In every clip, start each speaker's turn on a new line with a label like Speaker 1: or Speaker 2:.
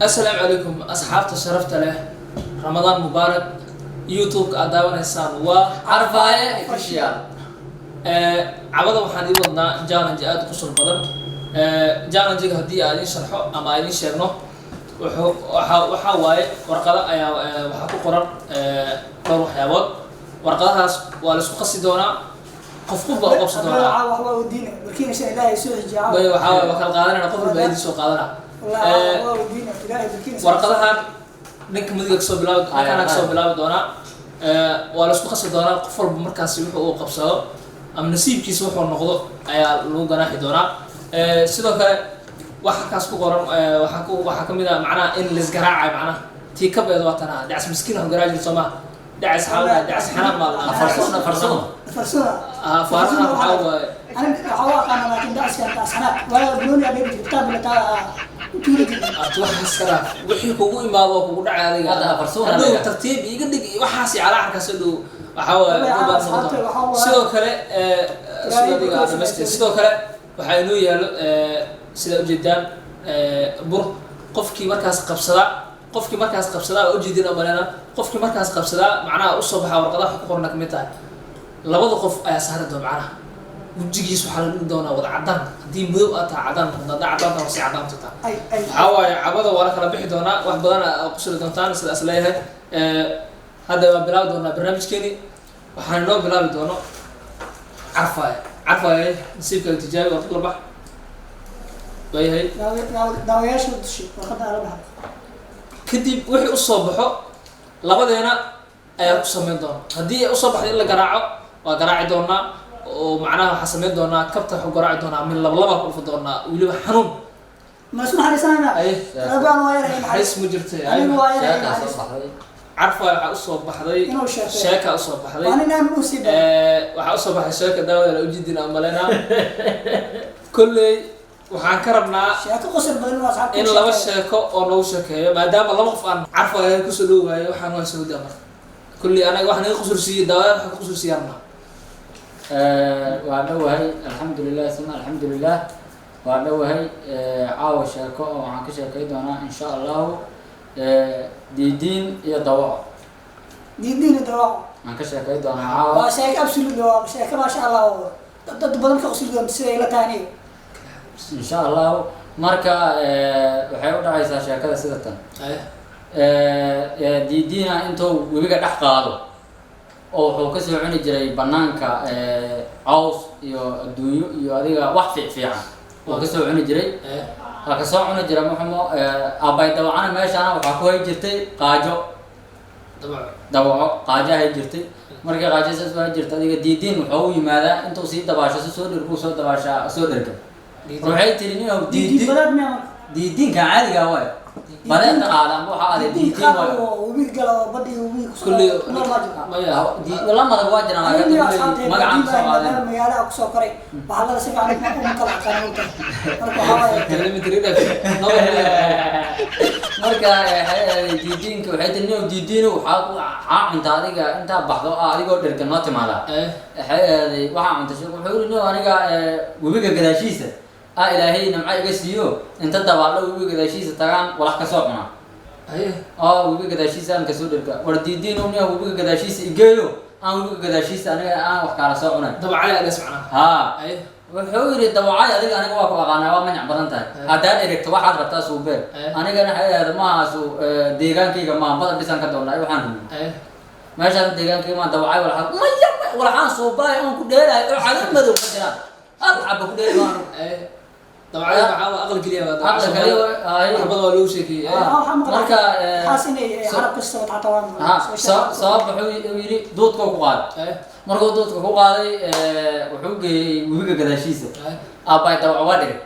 Speaker 1: السلام عليكم أصحاب تشرفت له رمضان مبارك يوتيوب أداون إنسان
Speaker 2: عرفاية official
Speaker 1: عبدا waxaan ii wadnaa challenge aad u qosol badan challenge-ga hadii aan sharxo ama aan sheegno waxa waaye warqada ayaa waxa ku qoran dhowr waxyaabood warqadahaas waa la isku qasi doonaa qofku baa qabsan doonaa
Speaker 3: waxa uu diinay markii shay ilaahay soo xijaabo
Speaker 1: waxa waa kala qaadanayna qof walba ay soo qaadana warqadahan ninka midiga ka soo bilaabo kana ka soo bilaabo doonaa waa la isku qasi doonaa qof walba markaas wuxuu uu qabsado am nasiibkiisa wuxuu noqdo ayaa lagu ganaaxi doonaa sidoo kale waxa kaas ku qoran waxa kamid ah macnaha in la isgaraacayo macnaha tii ka beed waa tanaa dacs miskiin oo garaaji Soomaa dacs xawla dacs xanaan ma farsana faarana waxa waa
Speaker 3: أنا حواق أنا لكن دعس كان دعس أنا ولا بنوني أبي كتاب اللي تاع تولد
Speaker 1: أتوقع سكرا وحي كوجو إما هو كوجو دعاء هذا فرسونا هذا ترتيب يقدر وحاسي على حركة سلو وحاول سلو كله سلو بيجا دمشق سلو كله وحينو يال سلو جدا بر قفكي مركز قبصلا قفكي مركز قبصلا وجدنا أمرنا قفكي مركز قبصلا معناه أصوب حاول قضاء حقورنا كميتها لبض قف سهرة معنا وجيجيس waxaa la doonaa wada cadaan hadii madow aad cadaan hadda cadaan tahay si cadaan tata xawaaye cabada wala kala bixi doonaa wax badan oo ku soo doontaan sida asleeyahay hadda waa bilaaw doonaa barnaamijkeeni waxaan noo bilaabi doono carfaaye nasiibka tijaabi waqti walba wayahay
Speaker 3: daawayaasha dushi waqada alabaha
Speaker 1: kadib wixii u soo baxo labadeena ayaa ku sameyn doona hadii ay u soo baxdo in la garaaco waa garaaci doonaa oo macnaha waxa sameyn doonaa kabta waxa garaaci doonaa min laba ku dhufo doonaa waliba xanuun
Speaker 3: ma isma xariisana rabaan waa yaray
Speaker 1: xariis mu jirtay عرفة أصوب بحضي شاكا أصوب بحضي وأصوب بحضي شاكا داود لو جدنا أملنا كل وحنكربنا
Speaker 3: شاكا قصر بدل واسعة
Speaker 1: إن لو الشاكا أو لو شاكا ما دام الله مفعل عرفة كسلوها وحنا نسوي دمر كل أنا وحنا نقصر سي داود حنقصر سيارنا
Speaker 2: وهي الحمد لله ثم الحمد لله وهي عاوش شاكا وعنك شاكا دونا إن شاء الله دين يا دواء
Speaker 3: دين دواء
Speaker 2: ما كشاكاي دونا عاو
Speaker 3: شاك ابسولوت دواء شاك ما شاء الله dad badan ka qosol doon si la taani
Speaker 2: in sha Allah marka waxay u dhacaysaa sheekada sida tan diidina intuu webiga dhex qaado oo wuxuu ka soo cuni jiray banaanka caws iyo adduunyo iyo adiga wax fiican oo ka soo cuni jiray ka soo cuni jiray maxamo abay dawacana meeshana waxa ku hay jirtay qaajo dawaco qaajo hay jirtay markii qaajasaas waa jirtay adiga diidin wuxuu u yimaadaa intuu si dabaasho soo dhirku soo dabaasha soo dhirka waxay tirin inuu diidin ka caadiga waa badan qaadaan waxa aad diidin waa
Speaker 3: wiil galo badii wiil
Speaker 1: kulli
Speaker 2: wala ma waa jiraan magacan soo qaadan
Speaker 3: magaala ku soo koray waxa la sii fiican ma kala qaadan marka
Speaker 2: marka diidinka waxay tirin diidin waxa inta adiga inta baxdo adigoo dhirkan ma timaada waxa inta sheeg wuxuu yiri aniga webiga gadaashiisa ilaahay namca iga siiyo inta dabaalo webiga gadaashiisa tagaan walax ka soo cuna webiga gadaashiisa aan ka soo dhirka war diidin oo webiga gadaashiisa igeeyo aan webiga gadaashiisa aniga aan wax kala soo cunay
Speaker 1: dabacay aad ismacna
Speaker 2: wuxuu yiri dabacay adiga aniga waa ku aqaanaa waa manic badan tahay hadaan eregto waxaad rabtaa soo beer anigana hay'ad ma soo deegaankayga ma badan bisan ka doonay waxaan meeshaan deegaankayga ma dabacay wala aan soo baay aan ku dheeraay oo cadan madow ka jira abba ku dheeraay
Speaker 1: dabacay waxa aqal kaliya waa loo sheekay
Speaker 3: marka xasinay harab kasta tatawan
Speaker 2: sabab wuxuu yiri doodka ku qaad markuu doodka ku qaaday wuxuu geeyay webiga gadaashiisa abay dawac waa dhigay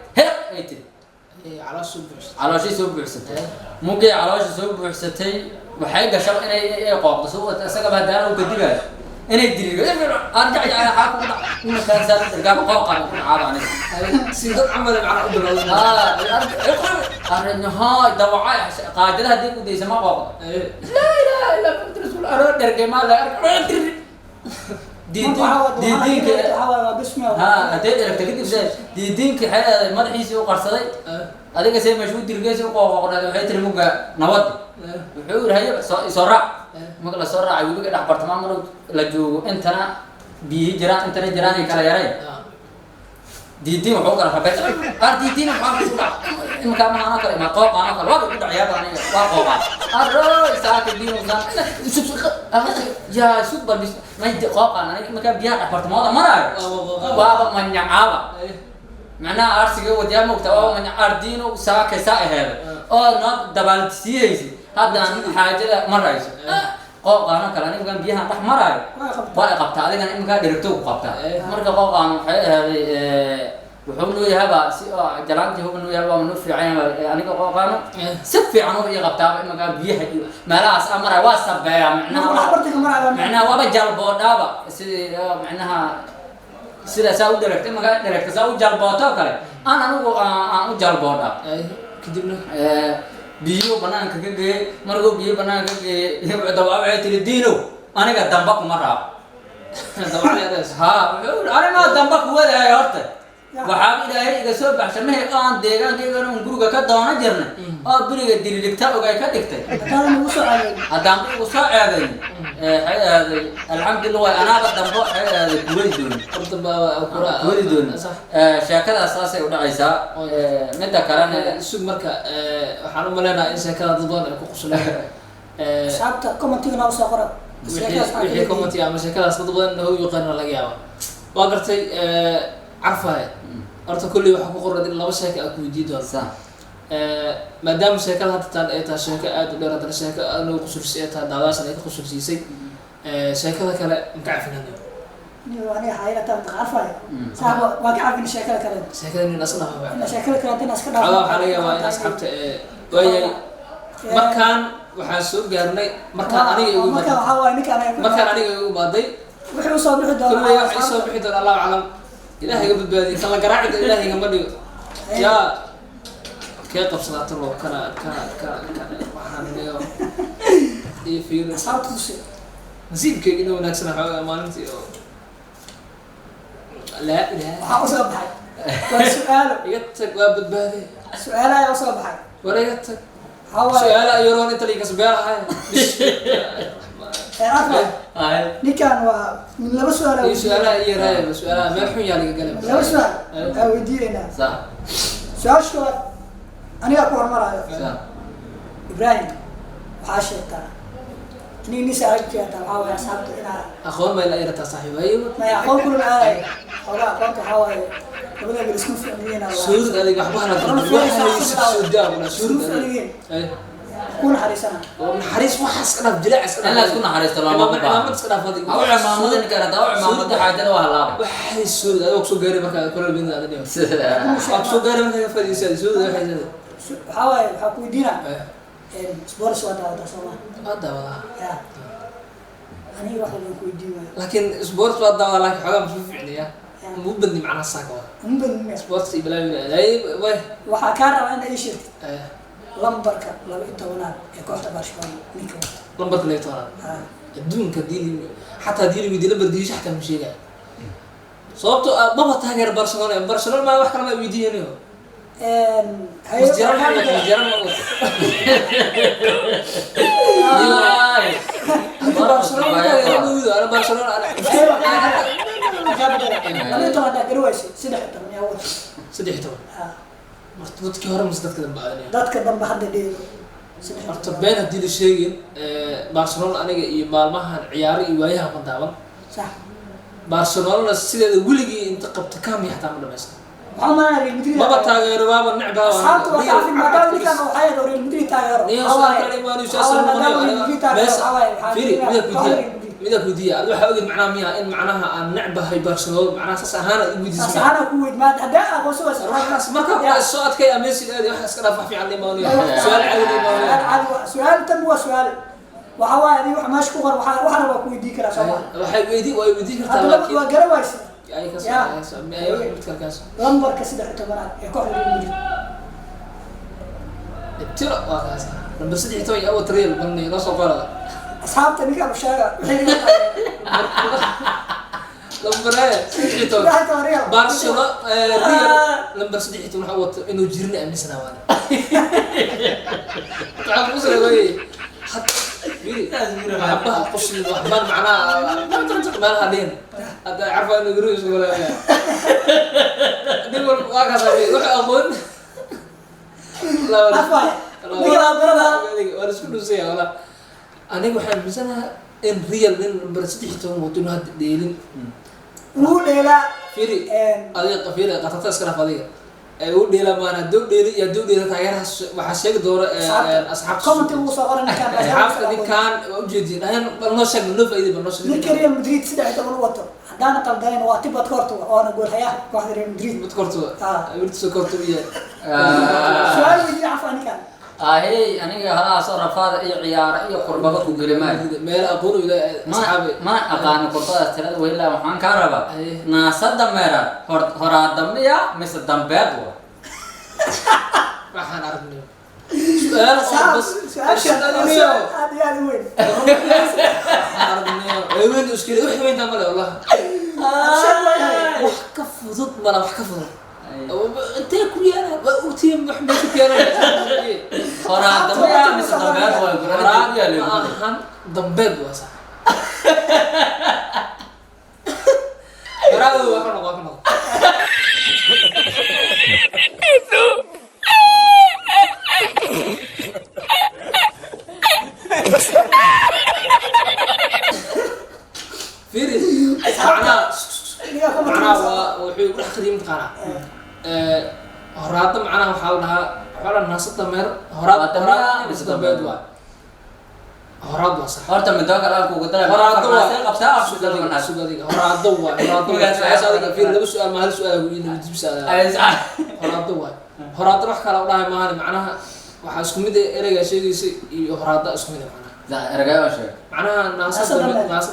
Speaker 2: ay tii calooshii soo buuxsatay mugay calooshii soo buuxsatay waxay gashay inay qoobto soo isaga baadana u gadigayo inay diriyo arjac xaq ku dhac in kan saar dirgaab qooqan caadani
Speaker 1: sidoo amal macna u bilowday
Speaker 2: arrin haa dawacay qaadada hadii ku deysama qooqo la ilaha illa anta rasul arad dirgay ma la arkin hadday dheragta kadib diidiinka xeeday madaxiisii u qarsaday adiga see meesha u dirgeesi u qooqoqnaad waxay tiri mugga nabad wuxuu yidhi haye soo raac marka la soo raacay webiga dhex bartamaan mar la joogo intana biyihi jiraan intana jiraan ay kala yareen diidiin wuxuu kala rabay diidiin imkaa mahaanoo kale ima qooqaanoo kale waaba ku dhacayaa baan waa qooqaa isaaka diinusan yaa subbal bis maydi qooqaan aniga markaa biyaha dhex bartamooda maraayo waaba manyacaaba macnaha aarsiga wadiyaa moogta waaba manyacaar diino saaka saa aheeda oo noo dabaalsiiyeysi haddaan xaajada marayso qooqaano kale aniga markaan biyahan dhex maraayo waa i qabtaa adigana iminkaa dherigto ku qabtaa marka qooqaan waxay ahaaday wuxuu noo yahaba si jalaantii huba noo yahaba noo fiican aniga qooqaano si fiican u ii qabtaaba iminkaa biyaha iyo meelahaas aan maraayo waa sabeeyaa macnaha waaba jalboodhaaba sidii macnaha sida saa u dheragta iminkaa dheragta saa u jalbootoo kale aan anigu aan u jalboodhaa kadibna biyo banaanka ka geeyay markuu biyo banaanka ka geeyay dawaa waxay tiri diinow aniga damba kuma raabo anima damba ku wadaayo horta waxaa ilaahay iga soo baxshay mehe aan deegaankaygan un guriga ka doona jirnay oo beriga dililigta ogay ka dhigtay haddaan igu soo ceedayn waxay aaday alxamdulillah way anaaba dambo waxay aaday kuwadi dooni sheekadaas saasay u dhacaysaa midda kalena
Speaker 1: sug marka waxaan u maleynayaa in sheekada dad badan ay ku qusuleen
Speaker 3: asxaabta commentiga noo soo qora
Speaker 1: wixii commenti ama sheekadaas dad badan noo yaqaano laga yaaba waa gartay carfahay horta kulli waxa ku qoran in laba sheeko aad ku weydiin doonto maadaama sheekada hadda taan ay tahay sheeko aad u dheer haddana sheeko aad nagu qusulsay ay tahay daadaashan ay ka qusulsiisay sheekada kale maka cafinayo
Speaker 3: aniga hayrataan carfahay saabo waa ka cafin sheekada kale
Speaker 1: sheekada nin asna
Speaker 3: ina sheekada kale hadii iska
Speaker 1: dhaafo waxa laga yaabaa in asxaabta waayay markaan waxaan soo gaarnay markaan aniga igu imaaday
Speaker 3: wuxuu soo bixi doonaa
Speaker 1: kulli waxay soo bixi doonaa Allahu aclam ilaahay ga badbaadiyo kala garaacida ilaahay ga madhigo yaa kee qabsadaata loo kana waxaan leeyahay iyo fiiro
Speaker 3: asxaabtu
Speaker 1: nasiibkayga inuu wanaagsan xoogaa maalintii oo laa ilaaha
Speaker 3: waxaa u soo baxay waa su'aalo
Speaker 1: iga tag waa badbaade
Speaker 3: su'aalaha ayaa u soo baxay
Speaker 1: war iga tag su'aalaha yaroon inta liiga sabeelahay
Speaker 3: ninkan waa min laba su'aal
Speaker 1: iyo su'aalaha iyo raayba su'aalaha meel xun yaa laga galay
Speaker 3: laba su'aal aan weydiinaynaa su'aasha aniga ku hormaraayo Ibrahim waxaa sheegtaa nin saacadkeeda waxaa way asxaabta inaa
Speaker 1: aqoon ma ila yarata saaxiibayo
Speaker 3: ma aqoon kullu aaday xogaa aqoonta waxaa way labada bil isku fiicnayna
Speaker 1: suurad adiga waxba la suurad
Speaker 3: kun xariisana
Speaker 1: oo xariis waxaas ka dhaf jilac iska
Speaker 2: la isku naxariisto lama
Speaker 1: maamad iska dhaf adiga
Speaker 2: aw maamada ninka rada aw maamada xaajada waa laab
Speaker 1: waxay suurad adiga soo gaaray marka kula bin adiga soo gaaray marka fadhiisay suurad
Speaker 3: waxaa way waxa ku diina sports waa daawada Soomaaliya
Speaker 1: daawada
Speaker 3: ya aniga waxa lagu weydiiyay
Speaker 1: laakiin sports waa daawada laakiin xogaa ma fiicnaya mu badni macna saaka
Speaker 3: mu badni
Speaker 1: sports ibalaa way
Speaker 3: waxa ka rabaa in ay sheegto lambarka 12 ee kooxda Barcelona ninka
Speaker 1: lambarka 12 adduunka diili xataa diili midii lambar diisha xataa ma sheegay sababtoo baba taageer Barcelona ma wax kale ma weydiinayo
Speaker 3: hayo
Speaker 1: dadkii hore mas dadka dambe aadeen
Speaker 3: dadka dambe hadda dheeyo
Speaker 1: horta been haddii la sheegin Barcelona aniga iyo maalmahan ciyaaro iyo waayaha ma daawan
Speaker 3: sax
Speaker 1: Barcelona sideeda weligii inta qabta kaami xataa ma dhamaysto
Speaker 3: محمد المدير
Speaker 1: ما بتاجر بابا النعبة
Speaker 3: أصحابته وقع في المكان اللي كانوا حياة دوري المدير تاجر
Speaker 1: بس فيري ميدا كودية أنا بحاول أقول معناها مياه إن معناها النعبة هي برشلونة معناها أساس هانا يودي
Speaker 3: أساس هانا كويت ما أداء أبو سوى
Speaker 1: ما كان السؤال كي أميسي هذه واحد أسكر في علي ماوني سؤال عادي
Speaker 3: سؤال تبغى سؤال وحوالي وح ماشي كبر وحنا بكوي ديك رأس الله
Speaker 1: وحيدي ويديك
Speaker 3: تلاقي وجروايس
Speaker 1: أي كاس أي كاس
Speaker 3: لمبر كسيد اعتبارات يكون المدير
Speaker 1: ترى واقعا لما سيدي توي أول تريل بني نص وفرد
Speaker 3: أصحاب تبيك أبو شارع
Speaker 1: لمبر سدحتو برشلونة ريال لمبر سدحتو نحوط إنه جرنا أمسنا وانا تعرف وصل وين حتى حبها قصي الرحمن معناه ما لها دين هذا عارفه انه قروش ولا نقول واقع روح اظن لا ولا ولا اسكو سي ولا انا waxaan misanaha in real nin barsidixto moodino had deelin
Speaker 3: uu dheela
Speaker 1: firi adiga firi qatata iska rafadiga ay u dheela maana dog dheeli ya dog dheela taageeraha waxa sheeg doora asxaab
Speaker 3: comment uu soo qoran kan
Speaker 1: asxaabta kan u jeedin ayan balno sheeg no faa'iido balno sheeg
Speaker 3: ninka Real Madrid sidoo kale wato hadana qaldayn waa tibad korto oo na gool hayaa kooxda Real Madrid
Speaker 1: mid korto wiilta soo korto iyo
Speaker 3: su'aal weydiin afaan kan
Speaker 2: هاي أنا هلا صار فاضي عيار أي قربة كوجلمان
Speaker 1: meel aqoon ila asxaabi
Speaker 2: ما أقان قرطة ترى ولا محن كهرباء ناس دميرة هرا دمية مثل دمبات
Speaker 1: waxaan aragnay
Speaker 3: su'aal هذه وين
Speaker 1: aragnay weyn iskii wax weyn tamale wallah wax ka fudud mala wax ka fudud انت كليانا وتيم محمد كليانا
Speaker 2: هرا دمية مثل دمبات
Speaker 1: هرا دمبات واسع هرا وكنا فيري معناه وحي يقول خديم تقانا هرات معناه وحاولها الناس الدمير هرات بس دمبيد واي هرات وصح
Speaker 2: هرت من ذاك الألف وقدر
Speaker 1: هرات
Speaker 2: قبتها
Speaker 1: سوق هرات دوا هذا في لبس سؤال ما هل سؤال وين سؤال هرات دوا هرات راح كلا ولا ما معناها waxa isku mid ereyga sheegaysa iyo horada isku mid
Speaker 2: لا رجع وش
Speaker 1: معناها ناس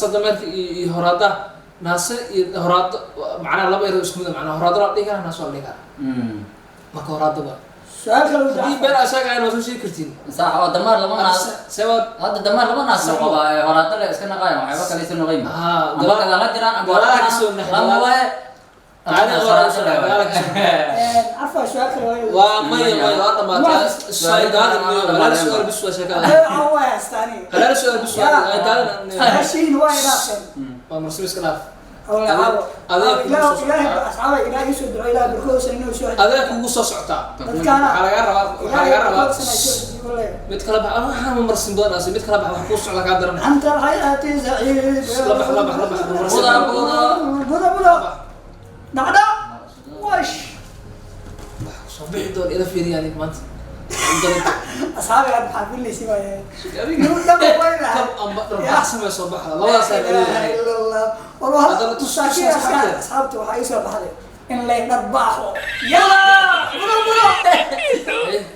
Speaker 1: الدمير iyo horada ناس هراد معناها لما يرو اسمه معناها هراد لا ديغا ناس ولا ديغا ما هراد با
Speaker 3: سؤال كلو
Speaker 1: دي بير اساق انا سو شي كرتين
Speaker 2: صح هو دمار لما ناس
Speaker 1: سبب
Speaker 2: هذا دمار لما ناس قبا هراد لا اسكن قايم waxba kale soo noqay
Speaker 1: gala
Speaker 2: la jiraan
Speaker 1: gala soo naxay
Speaker 2: أنا
Speaker 3: عفوا سؤال كلو
Speaker 1: وما هذا ما السؤال هذا السؤال بس وشكل
Speaker 3: هو استاني
Speaker 1: هذا السؤال بس
Speaker 3: هذا الشيء هو يناسب
Speaker 1: مرسوس كلاف
Speaker 3: هذا لا أصحابي إلى يسود إلى بركوس إنه شو
Speaker 1: هذا كم قصة سعتها على جرب متكلم أنا هم مرسم دون ناس متكلم قصة على قدر
Speaker 3: أنت الحياة سعيد
Speaker 1: لبح
Speaker 3: بودا نعدا وش
Speaker 1: صبيح دون إذا في ريالك ما أنت
Speaker 3: أصحابي عم حاقول لي سواء يقول ده موبايل
Speaker 1: كم أحسن ما صباح الله
Speaker 3: سبحان الله والله هذا تساكي أصحابته وحيسوا بحري إن لا يربحوا يلا بلو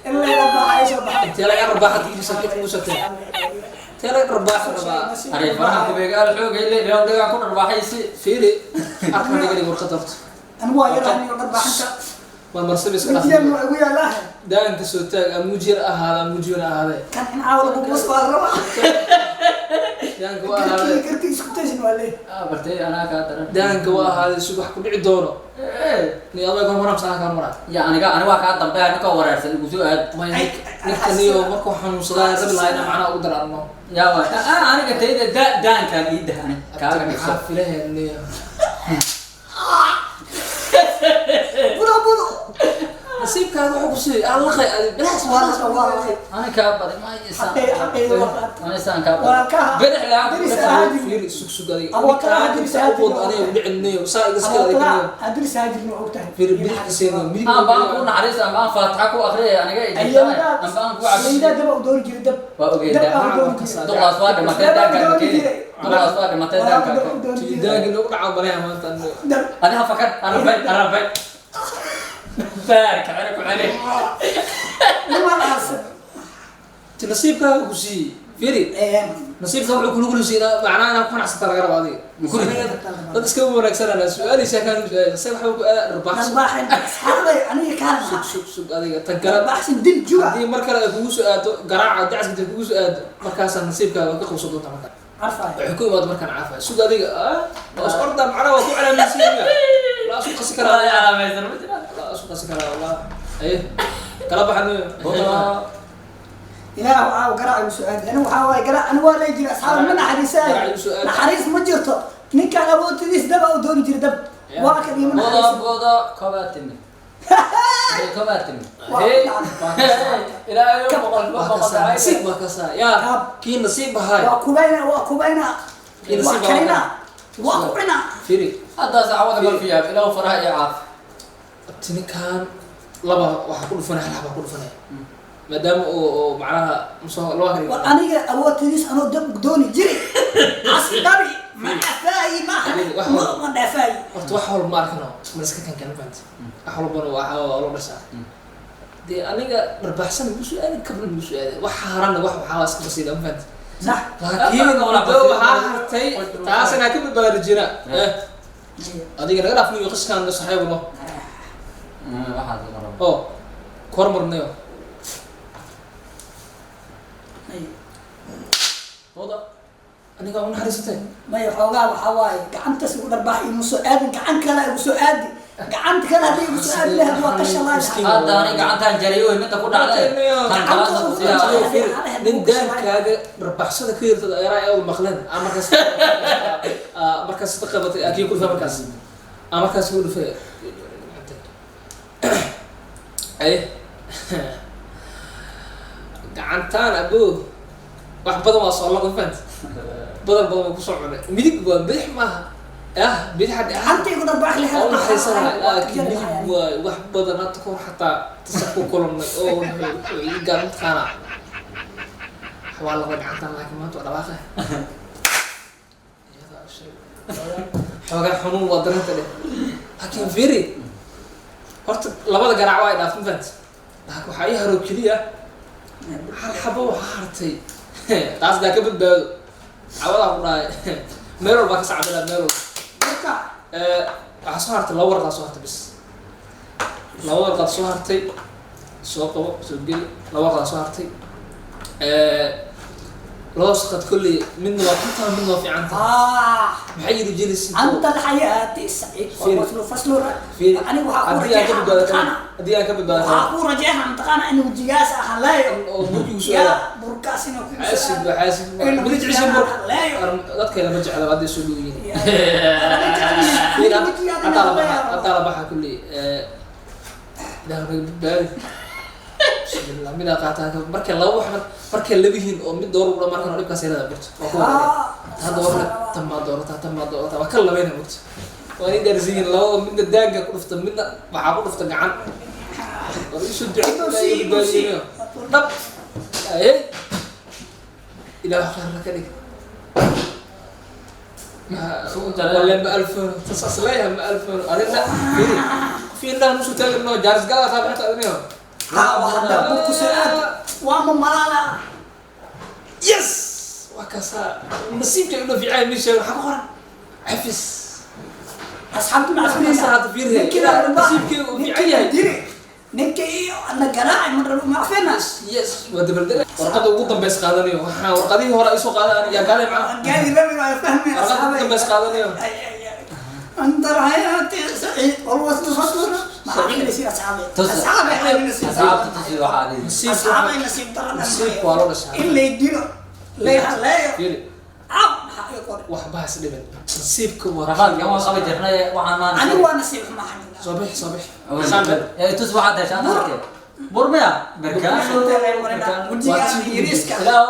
Speaker 3: إن لا يربح عيسوا بحري
Speaker 1: أنت لا يربح تيجي سكت موسكين تلا رباح
Speaker 2: أري فرح كبير قال حوق اللي اليوم ده كون رباح يصير
Speaker 1: فيري أكمل نقدر مرخطرت
Speaker 3: أنا ما يراني رباح أنت
Speaker 1: ما مرسبس كلام
Speaker 3: ويا له
Speaker 1: ده أنت سوتك مجير هذا مجير هذا
Speaker 3: كان نحاول نبص بالرباح
Speaker 1: ده أنت هذا
Speaker 3: كنت إسكتشن ولا
Speaker 2: برتي أنا كاتر
Speaker 1: ده أنت هذا شو بحكي بعد دوره ني الله يكون مرام ساعة كم مرة
Speaker 2: يا أنا واحد تنبه أنا كورر سنقول
Speaker 1: ما يك نكني مركو حنو صلاة رب الله أنا معنا أقدر أرمى
Speaker 2: يا ولد أنا قلت إذا دان كان يده أنا
Speaker 1: كان حافله إني
Speaker 3: بلو
Speaker 1: نسيب كان روح بسوي الله خير بلاش
Speaker 3: والله
Speaker 2: أنا كابر ما يسان أنا يسان كابر
Speaker 3: وكا
Speaker 2: بدح لا
Speaker 1: فيري سوق هذه
Speaker 3: أبو كا هدري ساعد
Speaker 1: بود أنا ودعني وسائل كذا
Speaker 3: هدري ساعد إنه وقتها
Speaker 1: فيري بيح كسينا مين
Speaker 2: بانكو نعريس أنا فاتحكو أخري أنا جاي
Speaker 3: أيوة
Speaker 2: بانكو
Speaker 3: إذا دبوا دور جردب
Speaker 2: وأوكي دول أسوار ما تدان كان كذي دول أسوار ما تدان كان
Speaker 1: ده كده وقع عليها ما أنت
Speaker 2: أنا فكرت أنا بيت بارك عليك عليه
Speaker 3: ما نحسب
Speaker 1: نصيبك وشي فيري نصيبك كل شيء معناه أنا أكون أحسن ترى قرب هذه لا تسكبوا من أكثر أنا سؤالي شكل سبحوا رباح
Speaker 3: أصحابي أنا كان
Speaker 1: سوق هذه تنقل
Speaker 3: بحسن دل جوا
Speaker 1: هذه مركلة كوس قراعة دعس كده كوس مركز نصيبك وكخو صوت تمام waxay ku imaad markaan caafa sug adiga bas orda macnaha waa ku calaamaysiinaya la isku qasi karaa
Speaker 2: لا calaamaysan ma jiraan
Speaker 1: la isku qasi karaa wallah ay kala baxano
Speaker 3: إلى أو قرأ سؤال أنا وحاول قرأ أنا ولا يجي أصحاب من حديثاي حديث ما جرته نك أنا أبو تديس دب أو دون جري دب واكد يمن
Speaker 2: بوضا كباتني كباتني
Speaker 1: إلى يوم بقول نصيب وكسا يا كي نصيب هاي
Speaker 3: وكوبينا وكوبينا
Speaker 1: فيري
Speaker 2: هذا سعوده قال فيها إلى فرح يعاف
Speaker 1: تني كان لبا وحكون فنح لبا كل فنح مادام ومعناها مصور الواحد
Speaker 3: وأنا أبو تديس أنا دب دوني جري عصبي ما فاي ما دافاي
Speaker 1: horta wax walba ma arkano marska kan fahant wax walba waa loo dhashaa de aniga marbaxsan ugu soo aaday kabla ugu soo aaday wax haarana wax waxa iska basiida fahant
Speaker 3: صح
Speaker 1: laakiin waxa hartay taasina ka badbaadi jira adiga naga dhaafniyo qiskan saxiibno
Speaker 2: waxaad
Speaker 1: oo kormarnayo wada aniga una xariisatay
Speaker 3: ما يحوغا وحواي قعنت سو درباح يمسو ادن قعن كلا يمسو ادي قعنت كلا هدي يمسو ادي له هو قشلا
Speaker 2: هذا انا gacantan jariyo inta ku dhacday kan kala
Speaker 1: nin daankaaga darbaxsada ka yartada ayraa ay maqleen markaas taqabatay akii ku markaas markaas uu dhufay ay gacantan abo wax badan waa soo laga fahant بدل بسرعة ميديك بيح معها بيح حد
Speaker 3: أنت يقول درباح لها
Speaker 1: والله حيصير لكن ميديك واحد بدل ما تكون حتى تسكو كلهم أو يقال متخانع حوالي غير عن لكن ما تقول واقع هذا الشيء حوالي حنون ودرنت له لكن فيري هرت لبض جرع وايد أفهم فهمت لكن حقيقة روكلية هل حبوا حارتي تاس ذاك بدل عوض أقول ميرول باكس عبلا ميرول عصارت لور عصارت بس لور عصارتي سوق سجل لور عصارتي لو سقط كل منه وقتها منه في عنده محيي رجلس
Speaker 3: أنت الحياة السعيد فصل
Speaker 1: في
Speaker 3: أنا وحقول
Speaker 1: أدي أكبر بالك
Speaker 3: وحقول رجعها منطقنا إنه جياس أحلاي يا بركاسين
Speaker 1: حاسب بدي تعيش لا تكلم رجع على غد السلويين أطلع بحا كلي ده بالك بسم الله من قاعدها مركل لو احنا مركل لبيهن او مid door uga markan dhibka seelada birto hada wala tama doorata waa kala weyn mugto waa in darsiin lawo mid daaga ku dhufta midna waxa ku dhufta gacan oo isu ducay dab ay ila akhir ka dhig ma soo jalan 1000 تصليها 1000 arina في الله مش تاغ انه جارس قال تابعت ادنيو
Speaker 3: وحده بوكو سعاد وما ملالا
Speaker 1: يس وكسا نسيبك انه في عين مش حقورا عفس
Speaker 3: اصحابي مع
Speaker 1: اسمي صارت فيرها كده نسيبك في عين
Speaker 3: نكي انا قراعي مره ما فيناش
Speaker 1: يس ودبل ورقده ugu dambeys qaadanayo waxa warqadii hore ay soo qaadan yaa galay macna
Speaker 3: gaadi rabi waa fahmi
Speaker 1: warqadii dambeys qaadanayo
Speaker 3: أنت الحياة سعيد والله تصدر ما عندي نسيب أصحابي أصحابي عندي نسيب
Speaker 2: تصير وحالي
Speaker 3: أصحابي نسيب ترى
Speaker 1: نسيب والله نسيب
Speaker 3: إلا يدينه لا حقيقة
Speaker 1: وحبها سليمان نسيبك
Speaker 2: رفاق يوم قبل جرنا وعنا
Speaker 3: أنا هو نسيب ما حد
Speaker 1: صباح
Speaker 2: يا تصبح هذا عشان تركي برميا بركان لا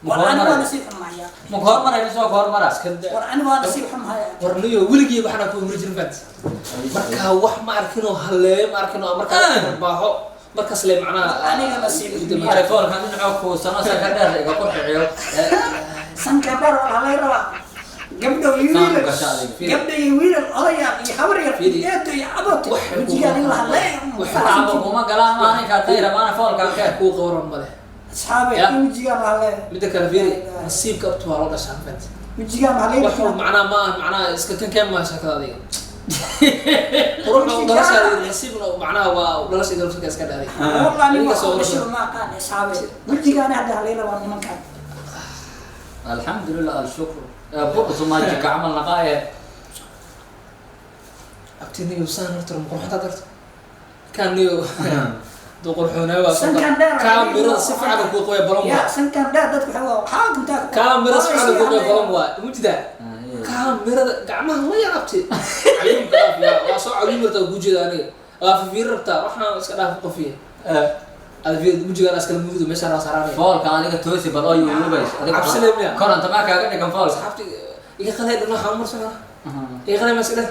Speaker 3: والله ما هنا وأنا نسيب معايا
Speaker 2: مقهور مرة يسوى قهور مرة
Speaker 3: وأنا نسيب معايا
Speaker 1: ورنيو ولقي وحنا كون رجل فات مركا وح ما أركنه هلا ما أركنه مركا باهو مركا سليم معنا
Speaker 3: أنا نسيب
Speaker 2: عارفون كان نعوق سنة سكندر يقول حيو
Speaker 3: سنكبر على روا قبل يويل الله يحور يفيد يعبط وجي قال الله لا
Speaker 2: وحرام وما قال ما أنا كاتير ما أنا فول كان كه
Speaker 1: كو قورن ماله
Speaker 3: أصحابي وجي قال الله
Speaker 1: بدك الفيري نسيب كبتوا على رأس فات
Speaker 3: وجي قال الله
Speaker 1: وحنا معنا إسكان كم ما شكل هذه روح درس هذه نسيبنا معناها ودرس يدرس كاس كذا هذه
Speaker 3: والله أنا ما أقول ما كان أصحابي وجي قال هذا علينا وما كان
Speaker 2: الحمد لله الشكر بقص ما جيك عمل نقاية
Speaker 1: أبتني وسان نرتر مقرحة درت كان نيو دو قرحونا واسون كاميرا سف على كوكوي بلون
Speaker 3: يا سن كان دا دتك حوا حاق انت
Speaker 1: كاميرا سف على كوكوي بلون وا مجدا كاميرا gacmaha ma yarabti ayuu kaafiya waa soo cawin marta gujida aniga waa fiir rabta waxaan iska dhaaf qofiye adviid mujiga askal mudido meesha la saaraan
Speaker 2: foolka aniga toosi bal oo yuubays adiga
Speaker 1: absaleemya
Speaker 2: koranta ma kaaga dhigan fool
Speaker 1: saxabti iga qalay dhana xamarsan iga qalay mas'ala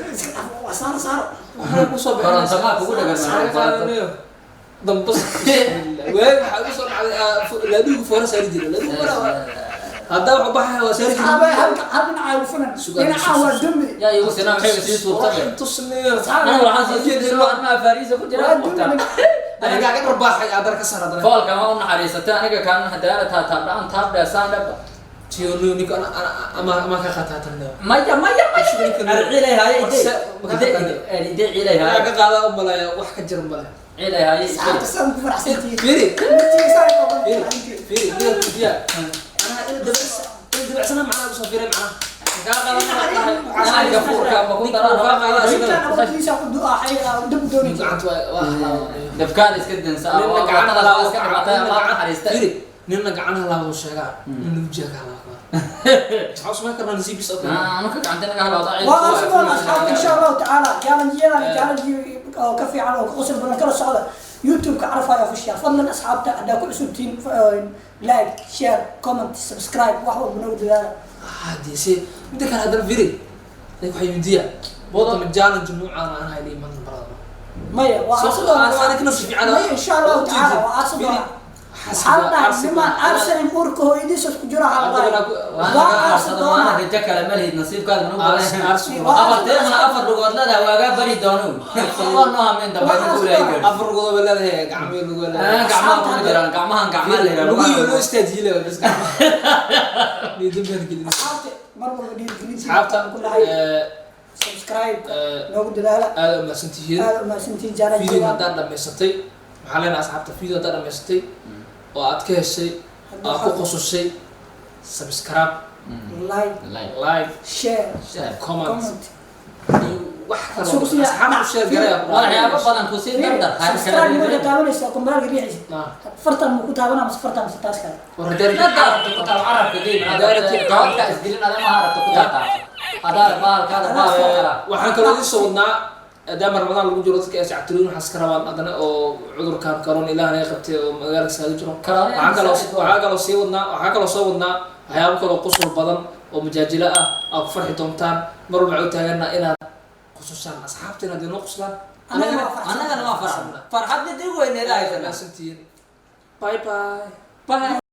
Speaker 3: وصار
Speaker 1: waxaan ku soo baxay
Speaker 2: koranta ma kugu dhagan
Speaker 1: dambas weey waxa soo dhacday la dhigu foora saari jiray la dhigu هذا وحبها وسيرك
Speaker 3: هذا نعاود فنان نعاود دمي
Speaker 2: يا يوسف انا محي سي صوتك
Speaker 1: تصني
Speaker 2: انا waxaan soo jeedino anna fariisa ku jira
Speaker 1: انا قاعد رباح هذا كسر هذا
Speaker 2: فولك ما قلنا حريصته aniga kan hadaala taabdaan taabdaan dhab
Speaker 1: تيونو نيك انا ما كخاتها تنده
Speaker 2: maya arcilay haye idee ilay haye
Speaker 1: ka qaada umbalaya wax ka jiran bale
Speaker 2: ilay haye
Speaker 3: سام فرحتي
Speaker 1: فيري فيري انا دبع سنه معنا بصفيره معنا
Speaker 2: انا غفورka ma ku daraan
Speaker 3: انا بدي اسوي دعاء حي دب دوني
Speaker 2: dabkaan iska dansa oo gacanta la iska dhimatay ma xariista
Speaker 1: nina gacanaha la wada sheegaa nina wajiga ka halaa xaws ma karna nasiib is okay
Speaker 2: انا ka gacanta naga halaa
Speaker 3: واصلا اصحاب ان شاء الله تعالى كان كفي على قصر بنا كلا سعودة يوتيوب كعرفها في الشارع فضلا اصحابته عندها كل سبتين لايك شير كومنت سبسكرايب واحد بنود هذا
Speaker 1: عادي سي انت كان هذا الفيديو لك waxay midiya bodo majaalan jumuucana aan hayli man barada
Speaker 3: مايا
Speaker 1: واصلا انا كنا في
Speaker 3: مايا ان شاء الله تعالى واصلا حالنا لما ارسل اموركم يديس كجرا على
Speaker 2: وانا رجك على ملهي نصيب كان من افر ما افر لغودنا واغا بري دونو والله نو من دبا نقول اي
Speaker 1: افر غودو بلده gacmo lagu
Speaker 2: انا gacmaha ma jiraan gacmahan gacmo leeyahay
Speaker 1: lagu yiro istaajile bas gacmo ni dibban kidin
Speaker 3: marba dii kidin
Speaker 1: asxaabta
Speaker 3: subscribe noogu dadaala
Speaker 1: aad ma santihiin
Speaker 3: jaana
Speaker 1: video hadda dhameysatay waxa leena asxaabta video hadda dhameysatay oo aad ka heshay oo ku qosushay subscribe like
Speaker 3: share
Speaker 1: comment wax kale asxaabta share gareeya
Speaker 2: waxyaabo badan ku sii dardar
Speaker 3: subscribe ma taabanaysa kumbaal riixis fartan ma ku taabana ma fartan ma taas kale
Speaker 1: waradari
Speaker 2: ku taab arabka deyn adarti qaadka isdilin adama harabta ku taata adar baal kada
Speaker 1: waxaan kala soo wadnaa دام رمضان لو جرو dadka asxaabtooyin waxa iska rabaan adana oo cudurkan corona ilaahay qabtay oo magaalada saadu jiro waxa kala soo wadnaa waxyaabo kale qosol badan oo majaajila ah aad farxi doontaan mar walba u taagana inaad qosushaan asxaabtina dino qoslaan
Speaker 2: anagana ma farxad farxad dii weyn ilaahay
Speaker 1: santiin bye bye